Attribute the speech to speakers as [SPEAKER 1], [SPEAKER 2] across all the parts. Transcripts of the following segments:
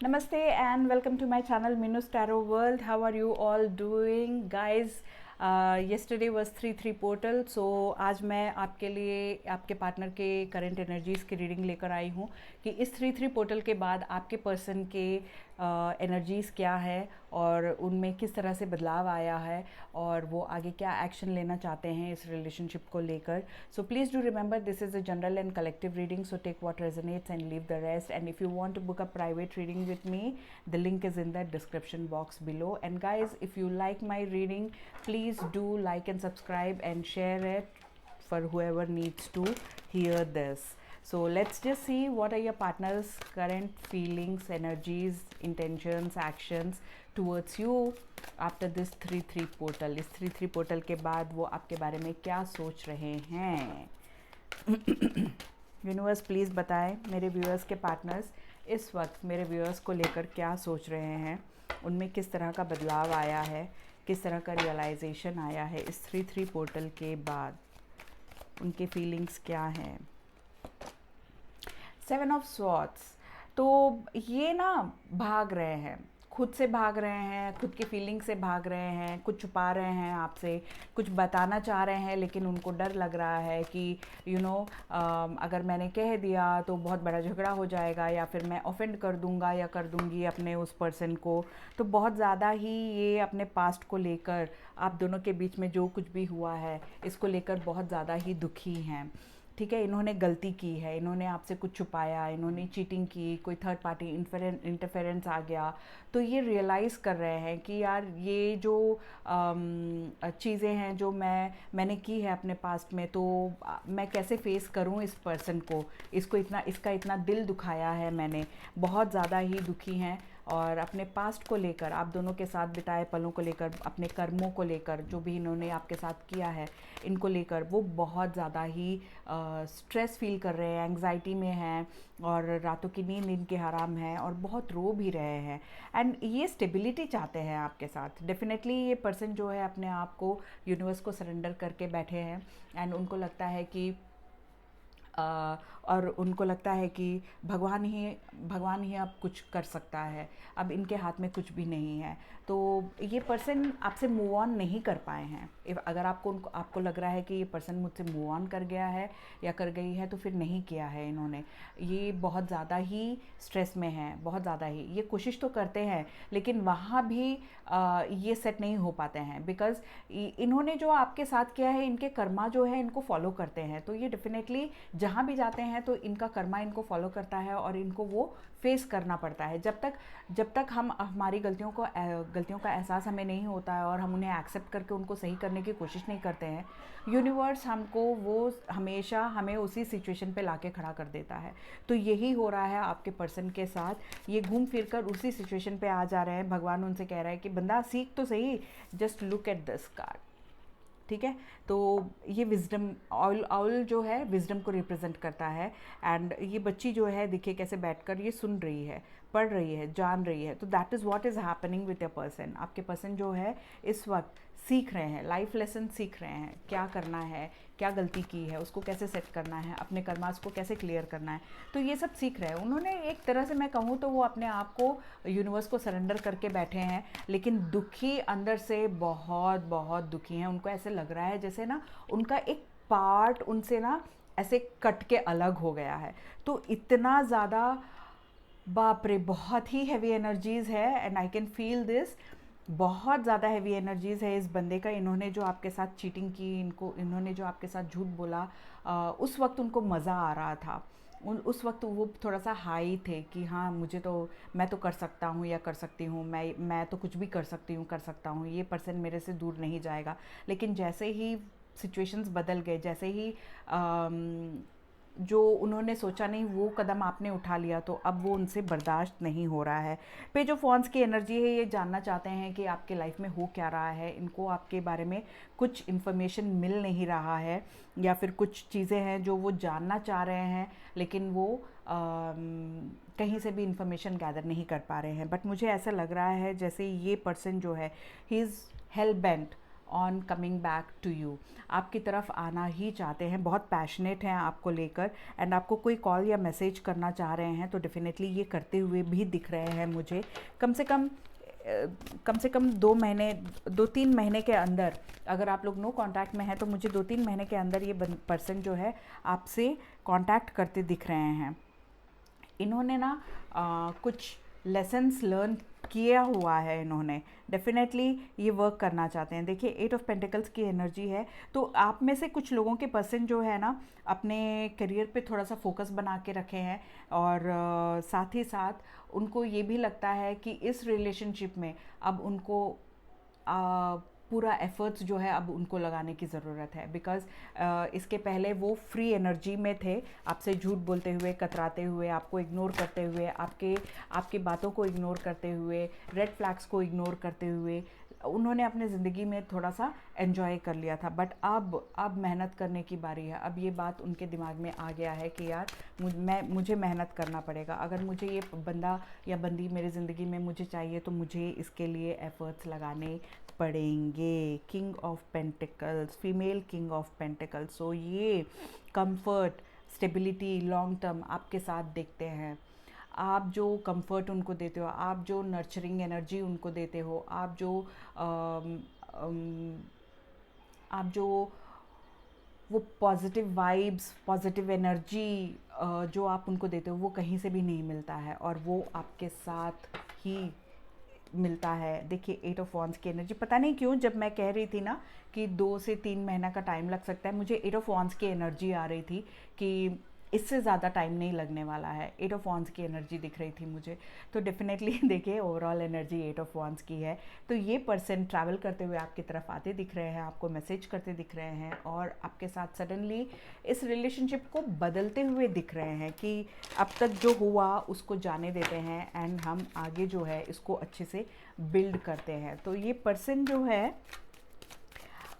[SPEAKER 1] Namaste and welcome to my channel Minus Tarot World. How are you all doing, guys? Yesterday was 3-3 portal. So आज मैं आपके लिए आपके partner के current energies की reading लेकर आई हूँ कि इस 3-3 पोर्टल के बाद आपके पर्सन के एनर्जीज़ क्या है और उनमें किस तरह से बदलाव आया है और वो आगे क्या एक्शन लेना चाहते हैं इस रिलेशनशिप को लेकर. So please do remember this is a general and collective reading, so take what resonates and leave the rest. And if you want to book a private reading with me, the link is in the description box below. And guys, if you like my reading, please do like and subscribe and share it for whoever needs to hear this. So let's just see what are your partner's current feelings, energies, intentions, actions towards you after this 3-3 portal. इस 3-3 portal के बाद वो आपके बारे में क्या सोच रहे हैं. यूनिवर्स प्लीज़ बताएं मेरे व्यूअर्स के पार्टनर्स इस वक्त मेरे व्यूअर्स को लेकर क्या सोच रहे हैं, उनमें किस तरह का बदलाव आया है, किस तरह का रियलाइजेशन आया है इस 3-3 पोर्टल के बाद, उनके फीलिंग्स क्या हैं. 7 ऑफ स्वॉर्ड्स. तो ये ना भाग रहे हैं, खुद से भाग रहे हैं, खुद की फीलिंग से भाग रहे हैं, कुछ छुपा रहे हैं आपसे, कुछ बताना चाह रहे हैं लेकिन उनको डर लग रहा है कि अगर मैंने कह दिया तो बहुत बड़ा झगड़ा हो जाएगा या फिर मैं ऑफेंड कर दूंगा या कर दूंगी अपने उस पर्सन को. तो बहुत ज़्यादा ही ये अपने पास्ट को लेकर, आप दोनों के बीच में जो कुछ भी हुआ है इसको लेकर बहुत ज़्यादा ही दुखी हैं. ठीक है, इन्होंने गलती की है, इन्होंने आपसे कुछ छुपाया, इन्होंने चीटिंग की, कोई थर्ड पार्टी इंटरफेरेंस आ गया. तो ये रियलाइज़ कर रहे हैं कि यार ये जो चीज़ें हैं जो मैंने की है अपने पास्ट में, तो मैं कैसे फेस करूं इस पर्सन को, इसका इतना दिल दुखाया है मैंने. बहुत ज़्यादा ही दुखी हैं और अपने पास्ट को लेकर, आप दोनों के साथ बिताए पलों को लेकर, अपने कर्मों को लेकर, जो भी इन्होंने आपके साथ किया है इनको लेकर वो बहुत ज़्यादा ही स्ट्रेस फील कर रहे हैं, एंग्जाइटी में हैं और रातों की नींद इनके हराम है और बहुत रो भी रहे हैं. एंड ये स्टेबिलिटी चाहते हैं आपके साथ. डेफिनेटली ये पर्सन जो है अपने आप को यूनिवर्स को सरेंडर करके बैठे हैं एंड उनको लगता है कि और उनको लगता है कि भगवान ही अब कुछ कर सकता है, अब इनके हाथ में कुछ भी नहीं है. तो ये पर्सन आपसे मूव ऑन नहीं कर पाए हैं. अगर आपको लग रहा है कि ये पर्सन मुझसे मूव ऑन कर गया है या कर गई है तो फिर नहीं किया है इन्होंने. ये बहुत ज़्यादा ही स्ट्रेस में है, बहुत ज़्यादा ही. ये कोशिश तो करते हैं लेकिन वहाँ भी ये सेट नहीं हो पाते हैं बिकॉज़ इन्होंने जो आपके साथ किया है, इनके कर्मा जो है इनको फॉलो करते हैं. तो ये डेफिनेटली जहाँ भी जाते हैं तो इनका कर्मा इनको फॉलो करता है और इनको वो फेस करना पड़ता है. जब तक हम हमारी गलतियों का एहसास हमें नहीं होता है और हम उन्हें एक्सेप्ट करके उनको सही करने की कोशिश नहीं करते हैं, यूनिवर्स हमको वो हमेशा हमें उसी सिचुएशन पे लाके खड़ा कर देता है. तो यही हो रहा है आपके पर्सन के साथ. ये घूम फिर कर उसी सिचुएशन पे आ जा रहे हैं. भगवान उनसे कह रहा है कि बंदा सीख तो सही, just look at this card. ठीक है, तो ये विजडम ऑल जो है विजडम को रिप्रेजेंट करता है. एंड ये बच्ची जो है देखिए कैसे बैठकर ये सुन रही है, पढ़ रही है, जान रही है. तो that is what is happening with your person. आपके पर्सन जो है इस वक्त सीख रहे हैं, लाइफ लेसन सीख रहे हैं, क्या करना है, क्या गलती की है, उसको कैसे सेट करना है, अपने कर्मास को कैसे क्लियर करना है. तो ये सब सीख रहे हैं. उन्होंने एक तरह से मैं कहूँ तो वो अपने आप को यूनिवर्स को सरेंडर करके बैठे हैं लेकिन दुखी अंदर से बहुत बहुत दुखी हैं. उनको ऐसे लग रहा है जैसे ना उनका एक पार्ट उनसे ना ऐसे कट के अलग हो गया है. तो इतना ज़्यादा, बाप रे, बहुत ही हैवी एनर्जीज़ है and I can feel this. बहुत ज़्यादा हैवी एनर्जीज़ है इस बंदे का. इन्होंने जो आपके साथ चीटिंग की, इन्होंने जो आपके साथ झूठ बोला, उस वक्त उनको मज़ा आ रहा था. उस वक्त वो थोड़ा सा हाई थे कि हाँ मैं तो कर सकता हूँ या कर सकती हूँ, मैं तो कुछ भी कर सकती हूँ, कर सकता हूँ, ये पर्सन मेरे से दूर नहीं जाएगा. लेकिन जैसे ही सिचुएशंस बदल गए, जैसे ही जो उन्होंने सोचा नहीं वो कदम आपने उठा लिया, तो अब वो उनसे बर्दाश्त नहीं हो रहा है. पेज ऑफ वॉन्ड्स की एनर्जी है. ये जानना चाहते हैं कि आपके लाइफ में हो क्या रहा है. इनको आपके बारे में कुछ इन्फॉर्मेशन मिल नहीं रहा है या फिर कुछ चीज़ें हैं जो वो जानना चाह रहे हैं लेकिन वो कहीं से भी इन्फॉर्मेशन गैदर नहीं कर पा रहे हैं. बट मुझे ऐसा लग रहा है जैसे ये पर्सन जो है he is hell bent on coming back to you, आपकी तरफ आना ही चाहते हैं, बहुत पैशनेट हैं आपको लेकर, एंड आपको कोई कॉल या मैसेज करना चाह रहे हैं तो डेफिनेटली ये करते हुए भी दिख रहे हैं मुझे। कम से कम 2 महीने, 2-3 महीने के अंदर, अगर आप लोग नो कांटेक्ट में हैं तो मुझे 2-3 महीने के अंदर ये पर्सन जो है आपसे कांटेक्ट करते दिख रहे हैं। इन्होंने ना कुछ लेसन्स लर्न किया हुआ है, इन्होंने डेफिनेटली ये वर्क करना चाहते हैं। देखिए 8 ऑफ पेंटिकल्स की एनर्जी है, तो आप में से कुछ लोगों के पर्सन जो है ना अपने करियर पे थोड़ा सा फोकस बना के रखे हैं, और साथ ही साथ उनको ये भी लगता है कि इस रिलेशनशिप में अब उनको पूरा एफर्ट्स जो है अब उनको लगाने की ज़रूरत है, बिकॉज़ इसके पहले वो फ्री एनर्जी में थे, आपसे झूठ बोलते हुए, कतराते हुए, आपको इग्नोर करते हुए, आपकी बातों को इग्नोर करते हुए, रेड फ्लैग्स को इग्नोर करते हुए उन्होंने अपने ज़िंदगी में थोड़ा सा एन्जॉय कर लिया था। बट अब मेहनत करने की बारी है। अब ये बात उनके दिमाग में आ गया है कि यार मुझे मेहनत करना पड़ेगा। अगर मुझे ये बंदा या बंदी मेरी ज़िंदगी में मुझे चाहिए तो मुझे इसके लिए एफ़र्ट्स लगाने पड़ेंगे। King of pentacles, female king of pentacles. So ये कंफर्ट, स्टेबिलिटी, लॉन्ग टर्म आपके साथ देखते हैं। आप जो कंफर्ट उनको देते हो, आप जो नर्चरिंग एनर्जी उनको देते हो, आप जो वो पॉजिटिव वाइब्स, पॉजिटिव एनर्जी जो आप उनको देते हो वो कहीं से भी नहीं मिलता है, और वो आपके साथ ही मिलता है। देखिए 8 ऑफ वॉन्ड्स की एनर्जी, पता नहीं क्यों जब मैं कह रही थी ना कि 2 से 3 महीना का टाइम लग सकता है, मुझे 8 ऑफ वॉन्ड्स की एनर्जी आ रही थी कि इससे ज़्यादा टाइम नहीं लगने वाला है। 8 ऑफ वॉन्ड्स की एनर्जी दिख रही थी मुझे, तो डेफिनेटली देखिए ओवरऑल एनर्जी 8 ऑफ वॉन्ड्स की है। तो ये पर्सन ट्रैवल करते हुए आपकी तरफ आते दिख रहे हैं, आपको मैसेज करते दिख रहे हैं, और आपके साथ सडनली इस रिलेशनशिप को बदलते हुए दिख रहे हैं कि अब तक जो हुआ उसको जाने देते हैं, एंड हम आगे जो है इसको अच्छे से बिल्ड करते हैं। तो ये पर्सन जो है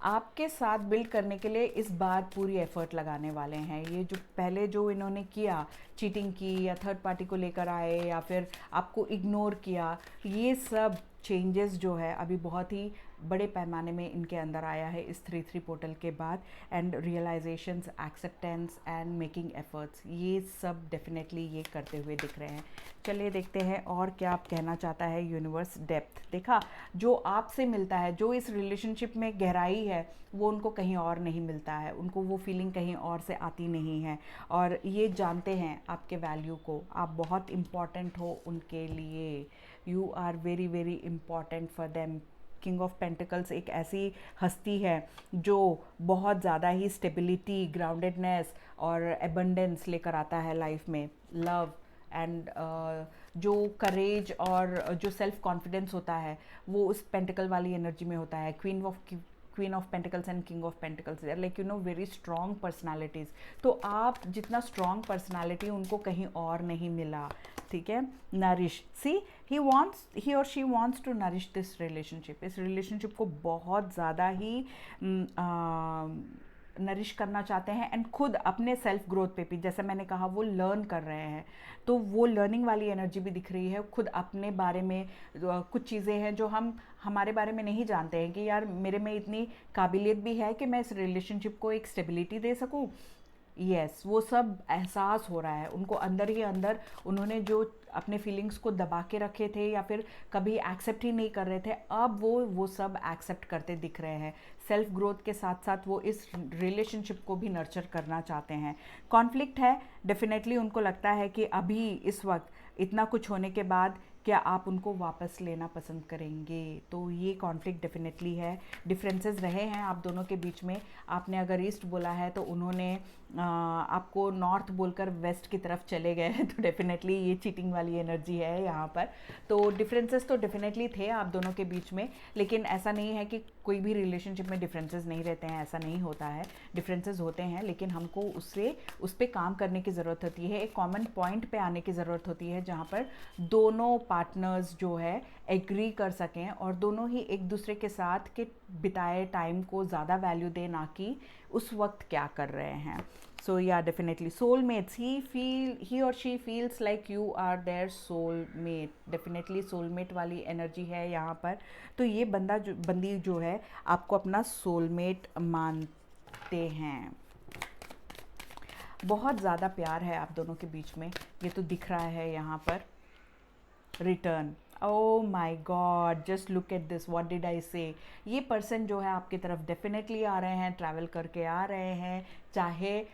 [SPEAKER 1] आपके साथ बिल्ड करने के लिए इस बार पूरी एफर्ट लगाने वाले हैं। ये जो पहले जो इन्होंने किया, चीटिंग की या थर्ड पार्टी को लेकर आए या फिर आपको इग्नोर किया, ये सब चेंजेस जो है अभी बहुत ही बड़े पैमाने में इनके अंदर आया है इस 3-3 पोर्टल के बाद, and realisations, acceptance and making efforts, ये सब डेफिनेटली ये करते हुए दिख रहे हैं। चलिए देखते हैं और क्या आप कहना चाहता है यूनिवर्स। डेप्थ देखा, जो आपसे मिलता है, जो इस रिलेशनशिप में गहराई है वो उनको कहीं और नहीं मिलता है, उनको वो फीलिंग कहीं और से आती नहीं है, और ये जानते हैं आपके वैल्यू को, आप बहुत इम्पॉर्टेंट हो उनके लिए, you are very very important for them. King of pentacles एक ऐसी हस्ती है जो बहुत ज़्यादा ही स्टेबिलिटी, ग्राउंडेडनेस और एबंडेंस लेकर आता है लाइफ में, लव एंड जो करेज और जो सेल्फ कॉन्फिडेंस होता है वो उस पेंटिकल वाली एनर्जी में होता है। Queen of pentacles and king of pentacles, they are like very strong personalities. तो आप जितना स्ट्रॉन्ग पर्सनालिटी उनको कहीं और नहीं मिला, ठीक है। नरिश, सी ही और she wants to nourish this relationship, इस रिलेशनशिप को बहुत ज़्यादा ही नरिश करना चाहते हैं, एंड खुद अपने सेल्फ ग्रोथ पे भी, जैसे मैंने कहा, वो लर्न कर रहे हैं, तो वो लर्निंग वाली एनर्जी भी दिख रही है। खुद अपने बारे में कुछ चीज़ें हैं जो हमारे बारे में नहीं जानते हैं कि यार मेरे में इतनी काबिलियत भी है कि मैं इस रिलेशनशिप को एक स्टेबिलिटी दे सकूं। यस, वो सब एहसास हो रहा है उनको अंदर ही अंदर। उन्होंने जो अपने फीलिंग्स को दबा के रखे थे या फिर कभी एक्सेप्ट ही नहीं कर रहे थे, अब वो सब एक्सेप्ट करते दिख रहे हैं। सेल्फ ग्रोथ के साथ साथ वो इस रिलेशनशिप को भी नर्चर करना चाहते हैं। कॉन्फ्लिक्ट है, डेफिनेटली उनको लगता है कि अभी इस वक्त इतना कुछ होने के बाद क्या आप उनको वापस लेना पसंद करेंगे, तो ये कॉन्फ्लिक्ट डेफिनेटली है। डिफरेंसेस रहे हैं आप दोनों के बीच में। आपने अगर ईस्ट बोला है तो उन्होंने आपको नॉर्थ बोलकर वेस्ट की तरफ चले गए हैं, तो डेफिनेटली ये चीटिंग वाली एनर्जी है यहाँ पर। तो डिफरेंसेस तो डेफिनेटली थे आप दोनों के बीच में, लेकिन ऐसा नहीं है कि कोई भी रिलेशनशिप में डिफरेंसेस नहीं रहते हैं, ऐसा नहीं होता है। डिफरेंसेस होते हैं, लेकिन हमको उस पर काम करने की ज़रूरत होती है, एक कॉमन पॉइंट पे आने की ज़रूरत होती है जहाँ पर दोनों पार्टनर्स जो है एग्री कर सकें और दोनों ही एक दूसरे के साथ के बिताए टाइम को ज़्यादा वैल्यू दें, ना कि उस वक्त क्या कर रहे हैं। So yeah, definitely soulmates. He or she feels like you are their soulmate. Definitely soulmate वाली energy है यहाँ पर. तो ये बंदी जो है आपको अपना soulmate मानते हैं. बहुत ज़्यादा प्यार है आप दोनों के बीच में, ये तो दिख रहा है यहाँ पर. Return, oh my god, just look at this, what did I say. ये पर्सन जो है आपकी तरफ डेफिनेटली आ रहे हैं, ट्रैवल करके आ रहे हैं, चाहे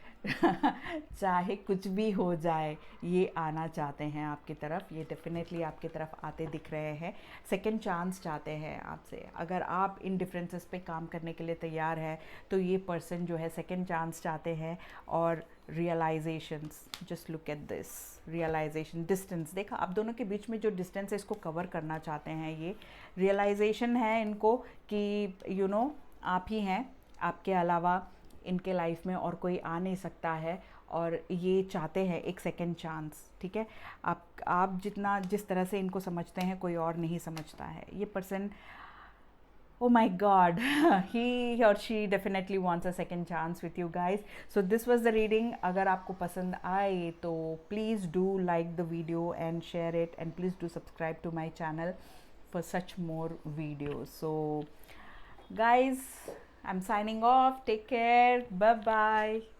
[SPEAKER 1] चाहे कुछ भी हो जाए, ये आना चाहते हैं आपकी तरफ. ये डेफिनेटली आपकी तरफ आते दिख रहे हैं. सेकंड चांस चाहते हैं आपसे. अगर आप इन डिफरेंसेस पे काम करने के लिए तैयार है तो ये पर्सन जो है सेकंड चांस चाहते हैं. और realisations, just look at this, realisation. Distance देखा, आप दोनों के बीच में जो डिस्टेंस है इसको कवर करना चाहते हैं. ये रियलाइजेशन है इनको कि यू नो आप ही हैं, आपके अलावा इनके लाइफ में और कोई आ नहीं सकता है. और ये चाहते हैं एक सेकंड चांस. ठीक है, आप जिस तरह से इनको समझते हैं कोई और नहीं समझता है. ये person, oh my god, he or she definitely wants a second chance with you guys. So this was the reading. अगर आपको पसंद आए तो please do like the video and share it, and please do subscribe to my channel for such more videos. So guys, I'm signing off. Take care. Bye bye.